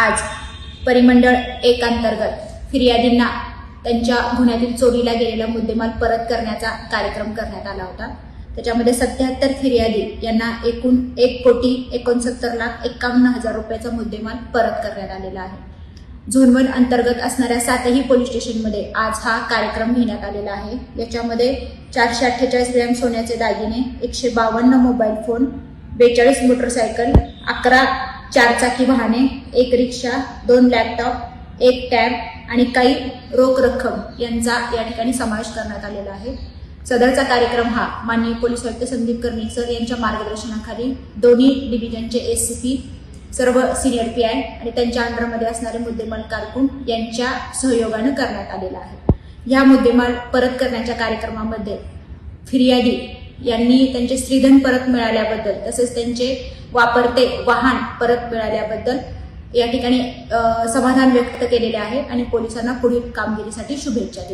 आज परिमंडळ 1 अंतर्गत फिर्यादींना त्यांच्या गुन्ह्यातील चोरीला गेलेला मुद्देमाल परत करण्याचा कार्यक्रम करण्यात आला होता। त्याच्यामध्ये 77 फिर्यादी यांना एकूण 1,69,51,000 रुपयाचा मुद्देमाल परत करण्यात आलेला आहे। झोन 1 अंतर्गत असणाऱ्या 7ही पोलीस स्टेशनमध्ये आज हा कार्यक्रम घेण्यात आलेला आहे। याच्यामध्ये 448 ग्रॅम सोन्याचे दागिने, 152 मोबाईल फोन, 42 मोटरसायकल, 11 चारचाकी वाहने, 1 रिक्षा, 2 लॅपटॉप, 1 टॅब आणि काही रोख रक्कम यांचा या ठिकाणी समावेश करण्यात आलेला आहे। सदरचा कार्यक्रम हा माननीय पोलीस आयुक्त संदीप कर्णिक सर यांच्या मार्गदर्शनाखाली दोन्ही डिव्हिजनचे एसीपी, सर्व सिनियर पीआय आणि त्यांच्या अंडरमध्ये असणारे मुद्देमाल कारकून यांच्या सहयोगाने करण्यात आलेला आहे। या मुद्देमाल परत करण्याच्या कार्यक्रमामध्ये फिर्यादी यांनी त्यांचे स्त्रीधन परत मिळाल्याबद्दल तसेच त्यांचे वापरते वाहन परत मिळाल्याबद्दल या ठिकाणी समाधान व्यक्त केलेले आहे आणि पोलिसांना पुढील कामगिरीसाठी शुभेच्छा दिल्या।